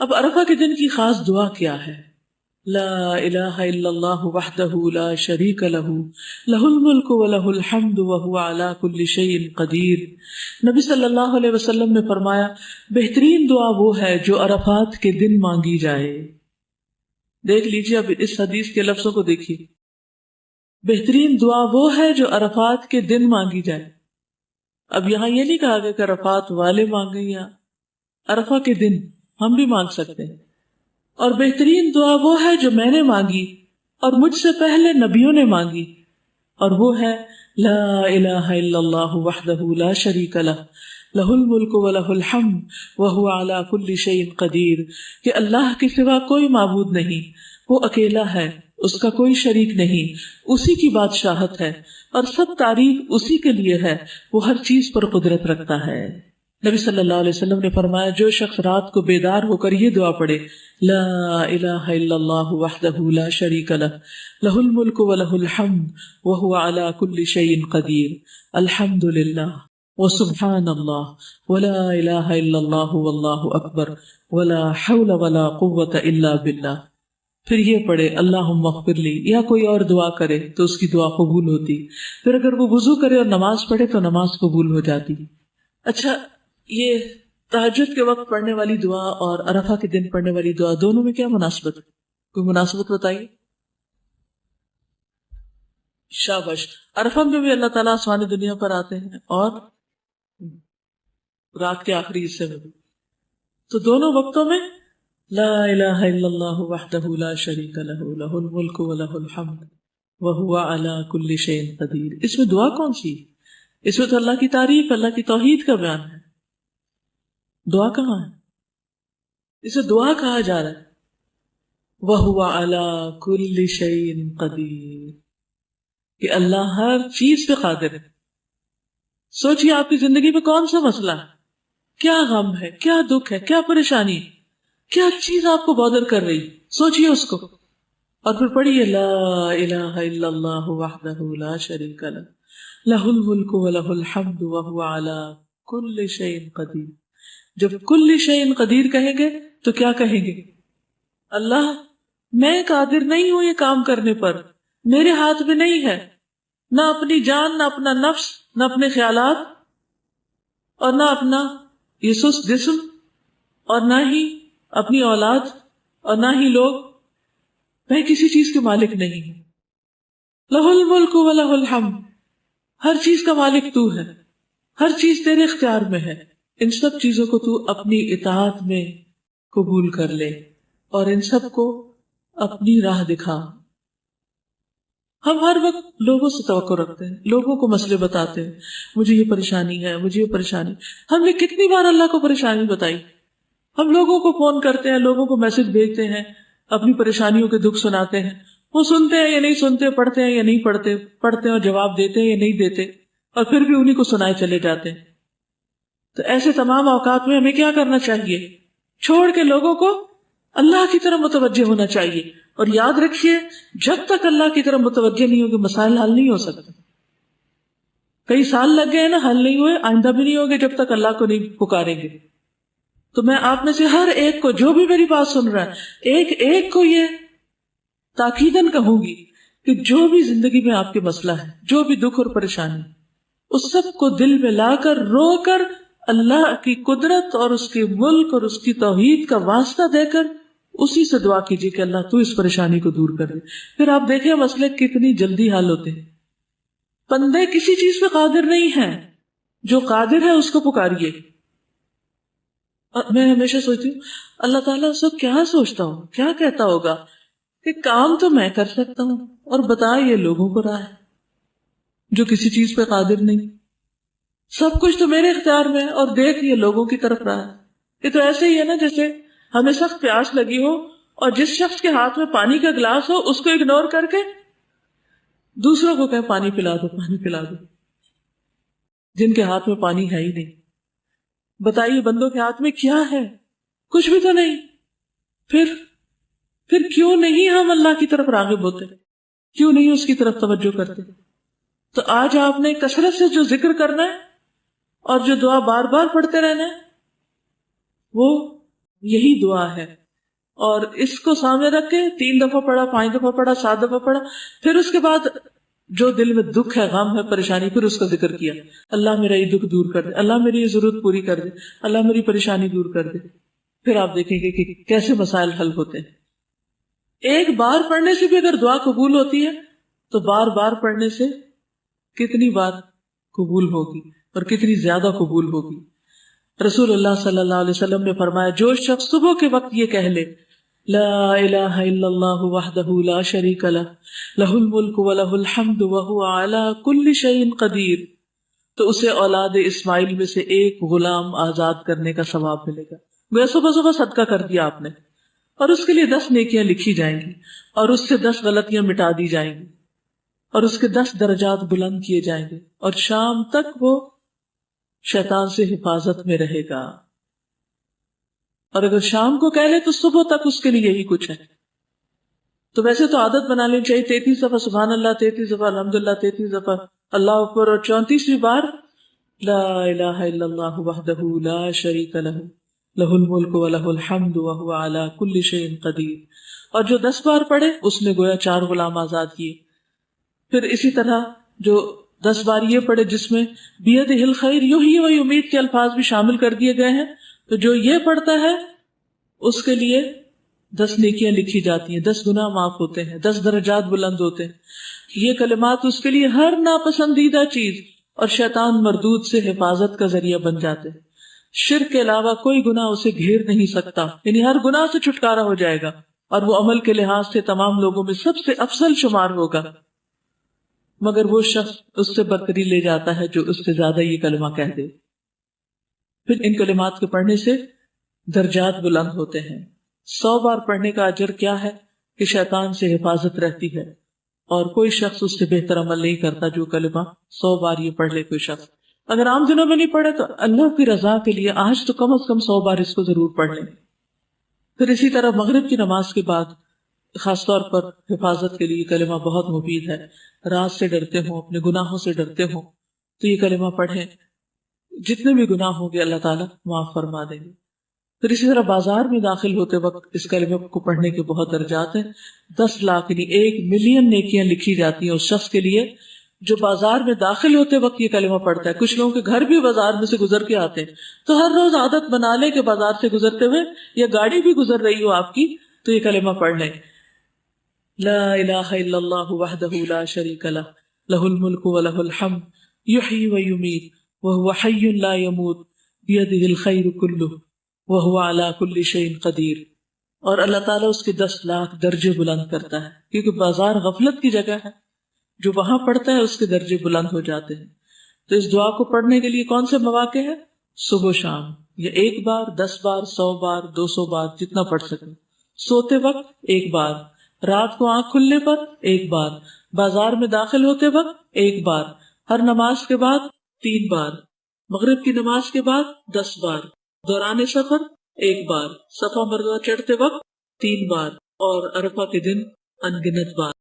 اب عرفہ کے دن کی خاص دعا کیا ہے؟ لا الہ الا اللہ وحدہ لا شریک لہ لہ الملک ولہ الحمد وہو علی کل شیء قدیر۔ نبی صلی اللہ علیہ وسلم نے فرمایا بہترین دعا وہ ہے جو عرفات کے دن مانگی جائے۔ دیکھ لیجیے اب اس حدیث کے لفظوں کو دیکھیے، بہترین دعا وہ ہے جو عرفات کے دن مانگی جائے۔ اب یہاں یہ نہیں کہا گیا کہ عرفات والے مانگیں، یا عرفہ کے دن ہم بھی مانگ سکتے ہیں۔ اور بہترین دعا وہ ہے جو میں نے مانگی اور مجھ سے پہلے نبیوں نے مانگی، اور وہ ہے لا الہ الا اللہ وحدہ لا شریک لہ لہ الملک ولہ الحمد وہو علی کل شیء قدیر، کہ اللہ کے سوا کوئی معبود نہیں، وہ اکیلا ہے، اس کا کوئی شریک نہیں، اسی کی بادشاہت ہے اور سب تعریف اسی کے لیے ہے، وہ ہر چیز پر قدرت رکھتا ہے۔ نبی صلی اللہ علیہ وسلم نے فرمایا جو شخص رات کو بیدار ہو کر یہ دعا پڑھے لا الہ الا اللہ وحدہ لا شریک لہ لہ الملک ولہ الحمد وہو علی کل شیء قدیر، الحمد للہ وسبحان اللہ ولا الہ الا اللہ واللہ اکبر ولا حول ولا قوة الا باللہ، پھر یہ پڑھے اللہم اغفر لی، یا کوئی اور دعا کرے تو اس کی دعا قبول ہوتی، پھر اگر وہ وضو کرے اور نماز پڑھے تو نماز قبول ہو جاتی۔ اچھا، یہ تہجد کے وقت پڑھنے والی دعا اور عرفہ کے دن پڑھنے والی دعا دونوں میں کیا مناسبت ہے؟ کوئی مناسبت بتائیے۔ شاباش، عرفہ میں بھی اللہ تعالیٰ آسمان دنیا پر آتے ہیں اور رات کے آخری حصے میں بھی، تو دونوں وقتوں میں لا الہ الا اللہ وحدہ لا شریک لہ لہ الملک ولہ الحمد وہو علی کل شیء قدیر۔ اس میں دعا کون سی؟ اس میں تو اللہ کی تعریف، اللہ کی توحید کا بیان ہے۔ دعا کہاں ہے؟ اسے دعا کہا جا رہا ہے وَهُوَ عَلَى كُلِّ شَيْءٍ قَدِيرٌ، کہ اللہ ہر چیز پہ قادر ہے۔ سوچئے آپ کی زندگی میں کون سا مسئلہ ہے، کیا غم ہے، کیا دکھ ہے، کیا پریشانی، کیا چیز آپ کو بادر کر رہی، سوچئے اس کو، اور پھر پڑھیے لا الہ الا اللہ وحدہ لا شریک لہ لہ الملک ولہ الحمد وہو علی کل شیء قدیر۔ جب کل شیء قدیر کہیں گے تو کیا کہیں گے؟ اللہ میں قادر نہیں ہوں یہ کام کرنے پر، میرے ہاتھ میں نہیں ہے، نہ اپنی جان، نہ اپنا نفس، نہ اپنے خیالات، اور نہ اپنا یہ سست جسم، اور نہ ہی اپنی اولاد، اور نہ ہی لوگ، میں کسی چیز کے مالک نہیں ہوں۔ لہ الملک ولہ الحمد، ہر چیز کا مالک تو ہے، ہر چیز تیرے اختیار میں ہے، ان سب چیزوں کو تو اپنی اطاعت میں قبول کر لے اور ان سب کو اپنی راہ دکھا۔ ہم ہر وقت لوگوں سے توقع رکھتے ہیں، لوگوں کو مسئلے بتاتے ہیں، مجھے یہ پریشانی ہے، مجھے یہ پریشانی۔ ہم نے کتنی بار اللہ کو پریشانی بتائی؟ ہم لوگوں کو فون کرتے ہیں، لوگوں کو میسج بھیجتے ہیں، اپنی پریشانیوں کے دکھ سناتے ہیں، وہ سنتے ہیں یا نہیں سنتے، پڑھتے ہیں یا نہیں پڑھتے، پڑھتے ہیں اور جواب دیتے ہیں یا نہیں دیتے، اور پھر بھی انہیں کو سنائے چلے جاتے ہیں۔ تو ایسے تمام اوقات میں ہمیں کیا کرنا چاہیے؟ چھوڑ کے لوگوں کو اللہ کی طرف متوجہ ہونا چاہیے، اور یاد رکھیے جب تک اللہ کی طرف متوجہ نہیں ہوگے مسائل حل نہیں ہو سکتے۔ کئی سال لگ گئے نا، حل نہیں ہوئے، آئندہ بھی نہیں ہوگے جب تک اللہ کو نہیں پکاریں گے۔ تو میں آپ میں سے ہر ایک کو، جو بھی میری بات سن رہا ہے، ایک ایک کو یہ تاکیداً کہوں گی کہ جو بھی زندگی میں آپ کے مسئلہ ہے، جو بھی دکھ اور پریشانی، اس سب کو دل میں لا کر، رو کر، اللہ کی قدرت اور اس کے ملک اور اس کی توحید کا واسطہ دے کر اسی سے دعا کیجیے کہ اللہ تو اس پریشانی کو دور کر دے۔ پھر آپ دیکھیں مسئلے کتنی جلدی حل ہوتے ہیں۔ بندے کسی چیز پہ قادر نہیں ہیں، جو قادر ہے اس کو پکاریے۔ میں ہمیشہ سوچتی ہوں اللہ تعالیٰ اس وقت کیا سوچتا ہوں، کیا کہتا ہوگا کہ کام تو میں کر سکتا ہوں اور بتا یہ لوگوں کو رہا ہے جو کسی چیز پہ قادر نہیں، سب کچھ تو میرے اختیار میں ہے اور دیکھ یہ لوگوں کی طرف رہا ہے۔ یہ تو ایسے ہی ہے نا جیسے ہمیں سخت پیاس لگی ہو اور جس شخص کے ہاتھ میں پانی کا گلاس ہو اس کو اگنور کر کے دوسروں کو کہیں پانی پلا دو، پانی پلا دو، جن کے ہاتھ میں پانی ہے ہی نہیں۔ بتائیے بندوں کے ہاتھ میں کیا ہے؟ کچھ بھی تو نہیں۔ پھر کیوں نہیں ہم اللہ کی طرف راغب ہوتے؟ کیوں نہیں اس کی طرف توجہ کرتے؟ تو آج آپ نے کثرت سے جو ذکر کرنا ہے اور جو دعا بار بار پڑھتے رہنا ہے وہ یہی دعا ہے. اور اس کو سامنے رکھ کے 3 دفعہ پڑھا، 5 دفعہ پڑھا، 7 دفعہ پڑھا. پھر اس کے بعد جو دل میں دکھ ہے، غم ہے، پریشانی، پھر اس کا ذکر کیا. اللہ میرا یہ دکھ دور کر دے، اللہ میری یہ ضرورت پوری کر دے، اللہ میری پریشانی دور کر دے. پھر آپ دیکھیں گے کہ کیسے مسائل حل ہوتے ہیں. ایک بار پڑھنے سے بھی اگر دعا قبول ہوتی ہے تو بار بار پڑھنے سے کتنی بار قبول ہوگی اور کتنی زیادہ قبول ہوگی. رسول اللہ صلی اللہ علیہ وسلم نے فرمایا، جو شخص صبح کے وقت یہ کہہ لے لا الہ الا اللہ وحدہ لا شریک لہ لہ الملک ولہ الحمد وہو علی کل شیء قدیر، تو اسے اولاد اسماعیل میں سے ایک غلام آزاد کرنے کا ثواب ملے گا. گویا صبح صبح صدقہ کر دیا آپ نے، اور اس کے لیے 10 نیکیاں لکھی جائیں گی، اور اس سے 10 غلطیاں مٹا دی جائیں گی، اور اس کے 10 درجات بلند کیے جائیں گے، اور شام تک وہ شیطان سے حفاظت میں رہے گا. اور اگر شام کو کہہ لے تو صبح تک اس کے لیے یہی کچھ ہے. تو ویسے تو عادت بنا لینی چاہیے 33 دفعہ سبحان اللہ، 33 دفعہ الحمدللہ، 33 دفعہ اللہ اکبر، اور 34ویں بار لا الہ الا اللہ وحدہ لا شریک لہ لہ الملک ولہ الحمد وہو علی کل شیء قدیر. اور جو 10 بار پڑھے اس نے گویا 4 غلام آزاد کیے. پھر اسی طرح جو 10 بار یہ پڑھے جس میں بیدہ الخیر یحیی و یمیت کے الفاظ بھی شامل کر دیے گئے ہیں، تو جو یہ پڑھتا ہے اس کے لیے 10 نیکیاں لکھی جاتی ہیں، 10 گناہ معاف ہوتے ہیں، 10 درجات بلند ہوتے ہیں. یہ کلمات اس کے لیے ہر ناپسندیدہ چیز اور شیطان مردود سے حفاظت کا ذریعہ بن جاتے ہیں. شرک کے علاوہ کوئی گناہ اسے گھیر نہیں سکتا، یعنی ہر گناہ سے چھٹکارا ہو جائے گا، اور وہ عمل کے لحاظ سے تمام لوگوں میں سب سے افضل شمار ہوگا. مگر وہ شخص اس سے برتری لے جاتا ہے جو اس سے زیادہ یہ کلمہ کہہ دے. پھر ان کلمات کے پڑھنے سے درجات بلند ہوتے ہیں. 100 بار پڑھنے کا اجر کیا ہے کہ شیطان سے حفاظت رہتی ہے، اور کوئی شخص اس سے بہتر عمل نہیں کرتا جو کلمہ 100 بار یہ پڑھ لے. کوئی شخص اگر عام دنوں میں نہیں پڑھے تو اللہ کی رضا کے لیے آج تو کم از کم 100 بار اس کو ضرور پڑھ لیں. پھر اسی طرح مغرب کی نماز کے بعد خاص طور پر حفاظت کے لیے کلمہ بہت مفید ہے. رات سے ڈرتے ہوں، اپنے گناہوں سے ڈرتے ہوں تو یہ کلمہ پڑھیں، جتنے بھی گناہ ہوں گے اللہ تعالیٰ معاف فرما دیں گے. پھر اسی طرح بازار میں داخل ہوتے وقت اس کلمے کو پڑھنے کے بہت درجات ہیں. 10 لاکھ یعنی 1 ملین نیکیاں لکھی جاتی ہیں اس شخص کے لیے جو بازار میں داخل ہوتے وقت یہ کلمہ پڑھتا ہے. کچھ لوگوں کے گھر بھی بازار میں سے گزر کے آتے ہیں، تو ہر روز عادت بنا لے کہ بازار سے گزرتے ہوئے یا گاڑی بھی گزر رہی ہو آپ کی تو یہ کلمہ پڑھ لیں. لا الہ الا اللہ وحدہ لا شریک لہ لہ الملک ولہ الحمد یحیی و یمیت وہو حی لا یموت بیدہ الخیر کلہ وہو علی کل شیء قدیر. اور اللہ تعالیٰ اس کے 10 لاکھ درجے بلند کرتا ہے، کیونکہ بازار غفلت کی جگہ ہے، جو وہاں پڑھتا ہے اس کے درجے بلند ہو جاتے ہیں. تو اس دعا کو پڑھنے کے لیے کون سے مواقع ہیں؟ صبح شام، یا 1 بار، 10 بار، 100 بار، 200 بار، جتنا پڑھ سکیں. سوتے وقت 1 بار، رات کو آنکھ کھلنے پر 1 بار، بازار میں داخل ہوتے وقت 1 بار، ہر نماز کے بعد 3 بار، مغرب کی نماز کے بعد 10 بار، دوران سفر 1 بار، صفا مروہ چڑھتے وقت 3 بار، اور عرفہ کے دن ان گنت بار.